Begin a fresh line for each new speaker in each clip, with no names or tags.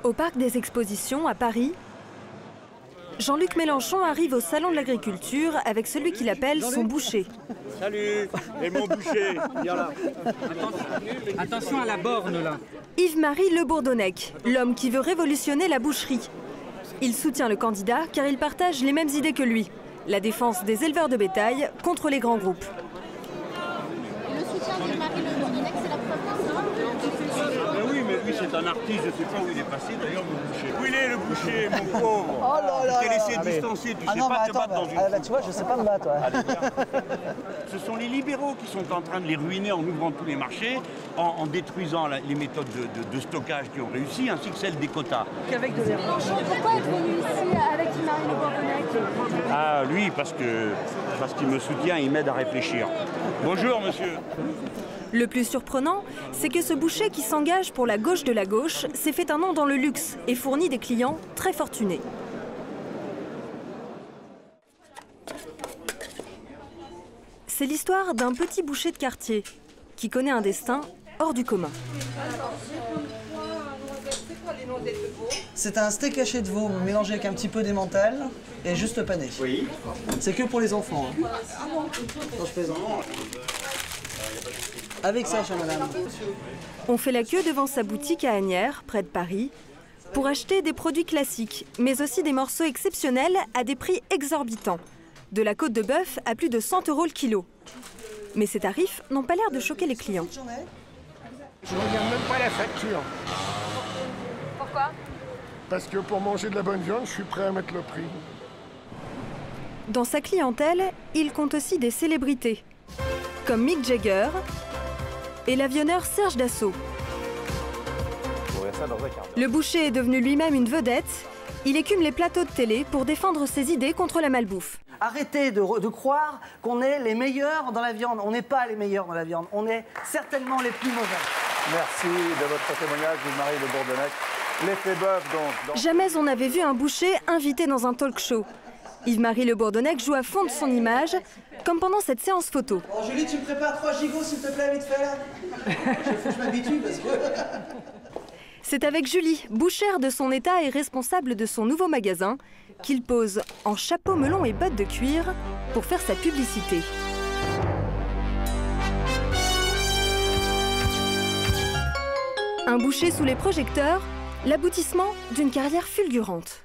Au Parc des Expositions, à Paris, Jean-Luc Mélenchon arrive au Salon de l'Agriculture avec celui qu'il appelle son boucher.
Salut, et mon boucher, viens là.
Attention à la borne, là.
Yves-Marie Le Bourdonnec, l'homme qui veut révolutionner la boucherie. Il soutient le candidat car il partage les mêmes idées que lui. La défense des éleveurs de bétail contre les grands groupes.
Le soutien d'Yves-Marie Le Bourdonnec, c'est la preuve de ça.
Oui, mais lui c'est un artiste, je ne sais pas où il est passé d'ailleurs mon boucher. Où il est le boucher, mon pauvre?
Oh là là.
Tu t'es laissé distancer, tu sais pas te battre dans une...
Tu vois, je sais pas me battre. Ouais.
Ce sont les libéraux qui sont en train de les ruiner en ouvrant tous les marchés, en détruisant les méthodes de stockage qui ont réussi, ainsi que celles des quotas.
Qu'avec de l'herbe. Pourquoi êtes venu ici avec Yves-Marie Le Bourdonnec?
Ah, lui, parce qu'il me soutient et il m'aide à réfléchir. Bonjour, monsieur.
Le plus surprenant, c'est que ce boucher qui s'engage pour la gauche de la gauche s'est fait un nom dans le luxe et fournit des clients très fortunés. C'est l'histoire d'un petit boucher de quartier qui connaît un destin hors du commun.
C'est un steak haché de veau mélangé avec un petit peu d'emmental et juste pané.
Oui.
C'est que pour les enfants. Hein. Non, je plaisante. Avec ça, chère madame.
On fait la queue devant sa boutique à Asnières, près de Paris, pour acheter des produits classiques, mais aussi des morceaux exceptionnels à des prix exorbitants. De la côte de bœuf à plus de 100 € le kilo. Mais ces tarifs n'ont pas l'air de choquer les clients.
Je ne regarde même pas la facture.
Pourquoi?
Parce que pour manger de la bonne viande, je suis prêt à mettre le prix.
Dans sa clientèle, il compte aussi des célébrités, comme Mick Jagger et l'avionneur Serge Dassault. Le boucher est devenu lui-même une vedette. Il écume les plateaux de télé pour défendre ses idées contre la malbouffe.
Arrêtez de croire qu'on est les meilleurs dans la viande. On n'est pas les meilleurs dans la viande. On est certainement les plus mauvais.
Merci de votre témoignage, Yves-Marie Le Bourdonnec. L'effet bœuf, donc.
Jamais on n'avait vu un boucher invité dans un talk show. Yves-Marie Le Bourdonnec joue à fond de son image, comme pendant cette séance photo.
Bon, Julie, tu me prépares 3 gigots, s'il te plaît, vite fait, là. Faut que je m'habitue, parce que...
C'est avec Julie, bouchère de son état et responsable de son nouveau magasin, qu'il pose en chapeau melon et bottes de cuir pour faire sa publicité. Un boucher sous les projecteurs, l'aboutissement d'une carrière fulgurante.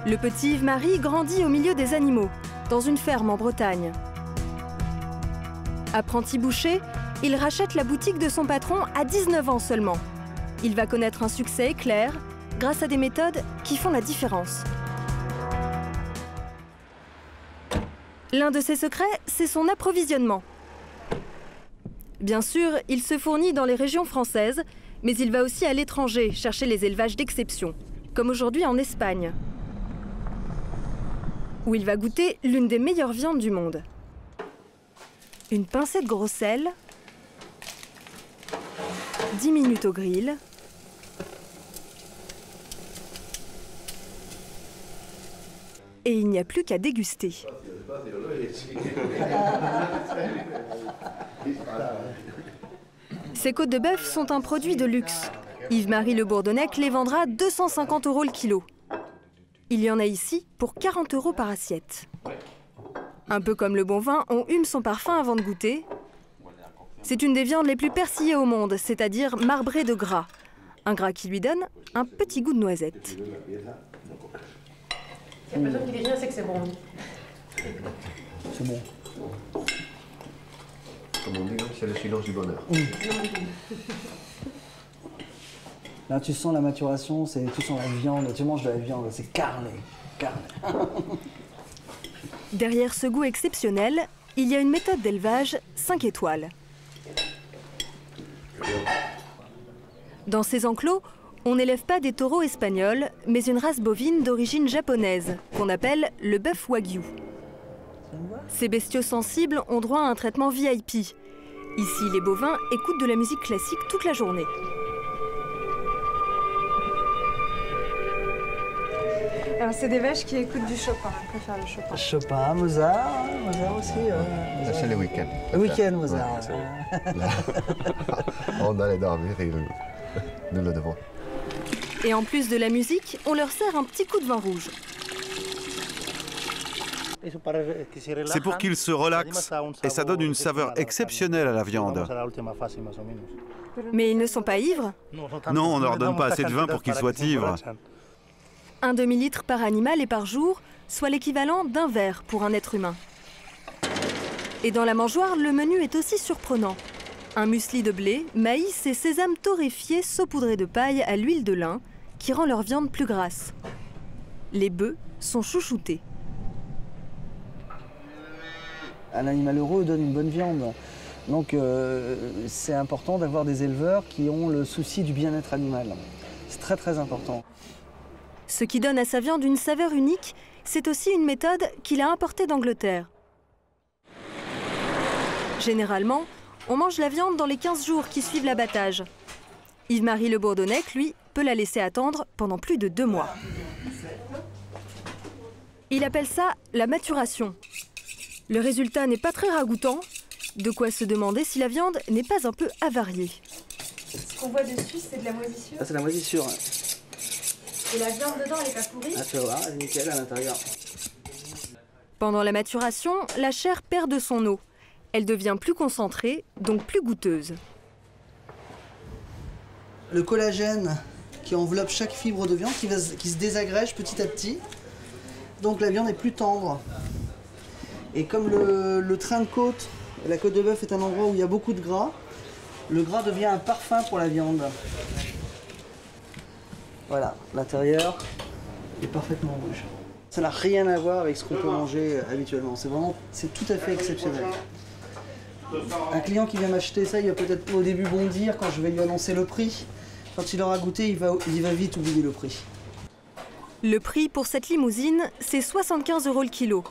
Le petit Yves-Marie grandit au milieu des animaux, dans une ferme en Bretagne. Apprenti boucher, il rachète la boutique de son patron à 19 ans seulement. Il va connaître un succès éclair grâce à des méthodes qui font la différence. L'un de ses secrets, c'est son approvisionnement. Bien sûr, il se fournit dans les régions françaises, mais il va aussi à l'étranger chercher les élevages d'exception, comme aujourd'hui en Espagne, où il va goûter l'une des meilleures viandes du monde. Une pincée de gros sel, 10 minutes au grill, et il n'y a plus qu'à déguster. Ces côtes de bœuf sont un produit de luxe. Yves-Marie Le Bourdonnec les vendra 250 € le kilo. Il y en a ici pour 40 € par assiette. Un peu comme le bon vin, on hume son parfum avant de goûter. C'est une des viandes les plus persillées au monde, c'est-à-dire marbrée de gras. Un gras qui lui donne un petit goût de noisette.
Il y a personne qui dit rien, c'est que c'est bon.
C'est bon.
Comme on dit, c'est le silence du bonheur.
Là, tu sens la maturation, tu sens la viande, tu manges de la viande, c'est carné.
Derrière ce goût exceptionnel, il y a une méthode d'élevage 5 étoiles. Dans ces enclos, on n'élève pas des taureaux espagnols, mais une race bovine d'origine japonaise, qu'on appelle le bœuf wagyu. Ces bestiaux sensibles ont droit à un traitement VIP. Ici, les bovins écoutent de la musique classique toute la journée.
C'est des vaches qui écoutent du Chopin, on préfère le Chopin.
Chopin, Mozart aussi.
Ça, c'est le week-end.
Le week-end, Mozart.
Ouais, on allait dormir et nous le devons.
Et en plus de la musique, on leur sert un petit coup de vin rouge.
C'est pour qu'ils se relaxent et ça donne une saveur exceptionnelle à la viande.
Mais ils ne sont pas ivres?
Non, on ne leur donne pas assez de vin pour qu'ils soient ivres.
Un demi-litre par animal et par jour, soit l'équivalent d'un verre pour un être humain. Et dans la mangeoire, le menu est aussi surprenant. Un muesli de blé, maïs et sésame torréfié saupoudré de paille à l'huile de lin, qui rend leur viande plus grasse. Les bœufs sont chouchoutés.
Un animal heureux donne une bonne viande. Donc c'est important d'avoir des éleveurs qui ont le souci du bien-être animal. C'est très très important.
Ce qui donne à sa viande une saveur unique, c'est aussi une méthode qu'il a importée d'Angleterre. Généralement, on mange la viande dans les 15 jours qui suivent l'abattage. Yves-Marie Le Bourdonnec, lui, peut la laisser attendre pendant plus de 2 mois. Il appelle ça la maturation. Le résultat n'est pas très ragoûtant, de quoi se demander si la viande n'est pas un peu avariée.
Ce qu'on voit dessus, c'est de la moisissure.
Ah, c'est la moisissure.
Et la viande dedans, elle n'est pas pourrie.
Ah, tu vas voir, elle est nickel à l'intérieur.
Pendant la maturation, la chair perd de son eau. Elle devient plus concentrée, donc plus goûteuse.
Le collagène qui enveloppe chaque fibre de viande qui se désagrège petit à petit. Donc la viande est plus tendre. Et comme le train de côte, la côte de bœuf est un endroit où il y a beaucoup de gras, le gras devient un parfum pour la viande. Voilà, l'intérieur est parfaitement rouge. Ça n'a rien à voir avec ce qu'on peut manger habituellement. C'est tout à fait exceptionnel. Un client qui vient m'acheter ça, il va peut-être au début bondir quand je vais lui annoncer le prix. Quand il aura goûté, il va vite oublier le prix.
Le prix pour cette limousine, c'est 75 € le kilo,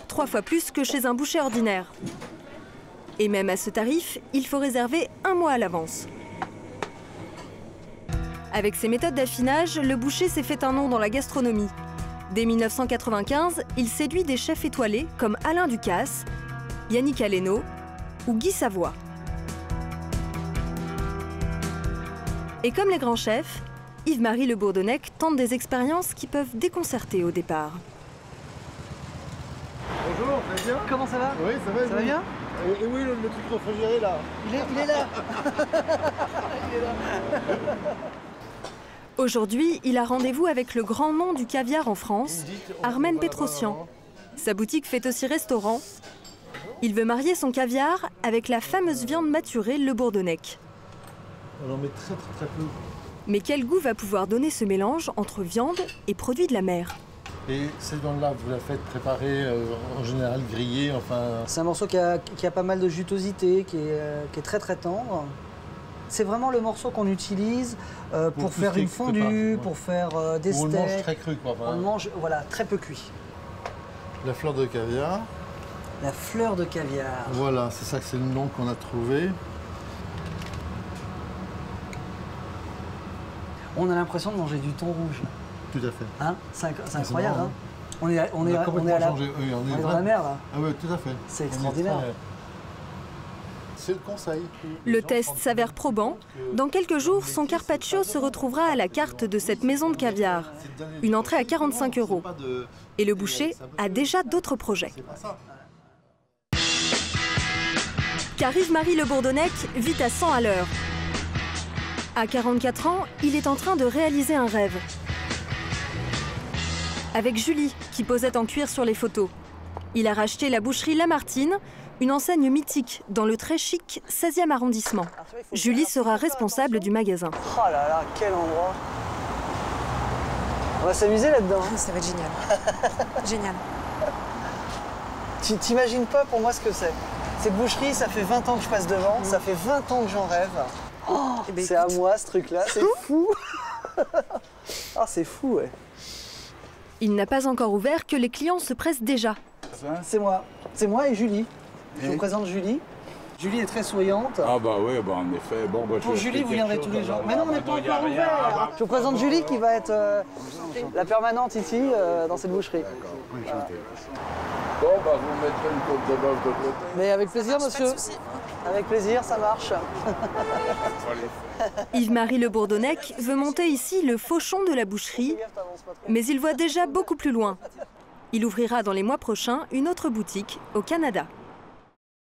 3 fois plus que chez un boucher ordinaire. Et même à ce tarif, il faut réserver 1 mois à l'avance. Avec ses méthodes d'affinage, le boucher s'est fait un nom dans la gastronomie. Dès 1995, il séduit des chefs étoilés comme Alain Ducasse, Yannick Aleno ou Guy Savoy. Et comme les grands chefs, Yves-Marie Le Bourdonnec tente des expériences qui peuvent déconcerter au départ.
Bonjour, ça va bien?
Comment ça va?
Oui, ça va.
Ça va bien?
Et oui, le truc réfrigéré là.
Il est là. Il est là.
Aujourd'hui, il a rendez-vous avec le grand nom du caviar en France, Armen Petrosian. Sa boutique fait aussi restaurant. Il veut marier son caviar avec la fameuse viande maturée Le Bourdonnec.
On en met très peu.
Mais quel goût va pouvoir donner ce mélange entre viande et produits de la mer?
Et cette viande-là, vous la faites préparer en général grillée, enfin...
C'est un morceau qui a pas mal de jutosité, qui est très très tendre. C'est vraiment le morceau qu'on utilise pour faire une fondue, pour faire des steaks.
On le mange très cru, quoi.
On le mange, voilà, très peu cuit.
La fleur de caviar.
La fleur de caviar.
Voilà, c'est ça que c'est le nom qu'on a trouvé.
On a l'impression de manger du thon rouge.
Tout à fait.
Hein, c'est incroyable.
Marrant,
hein. On est dans la mer là.
Ah oui, tout à fait.
C'est extraordinaire.
C'est le conseil.
Le test s'avère probant. Dans quelques jours, son carpaccio se retrouvera à la carte de cette maison de caviar. Une entrée à 45 €. Et le boucher a déjà d'autres projets. Car Yves-Marie Le Bourdonnec vit à 100 à l'heure. À 44 ans, il est en train de réaliser un rêve. Avec Julie, qui posait en cuir sur les photos. Il a racheté la boucherie Lamartine, une enseigne mythique dans le très chic 16e arrondissement. Julie sera responsable du magasin.
Oh là là, quel endroit! On va s'amuser là-dedans.
Ça va être génial. Génial.
Tu t'imagines pas pour moi ce que c'est. Cette boucherie, ça fait 20 ans que je passe devant, ça fait 20 ans que j'en rêve. Oh, c'est à moi ce truc-là, c'est fou! Ah, c'est fou, ouais.
Il n'a pas encore ouvert que les clients se pressent déjà.
C'est moi et Julie. Je vous présente Julie. Julie est très souriante.
Ah bah oui, bah en effet. Bon, bah,
Pour Julie, vous viendrez tous les jours. Mais non, on n'est pas encore ouvert. Je vous présente Julie qui va être la permanente ici, dans cette boucherie.
Bon, bah vous mettrez une côte de bœuf de côté.
Mais avec plaisir, monsieur.
Pas de souci.
Avec plaisir, ça marche.
Yves-Marie Le Bourdonnec veut monter ici le fauchon de la boucherie, mais il voit déjà beaucoup plus loin. Il ouvrira dans les mois prochains une autre boutique au Canada.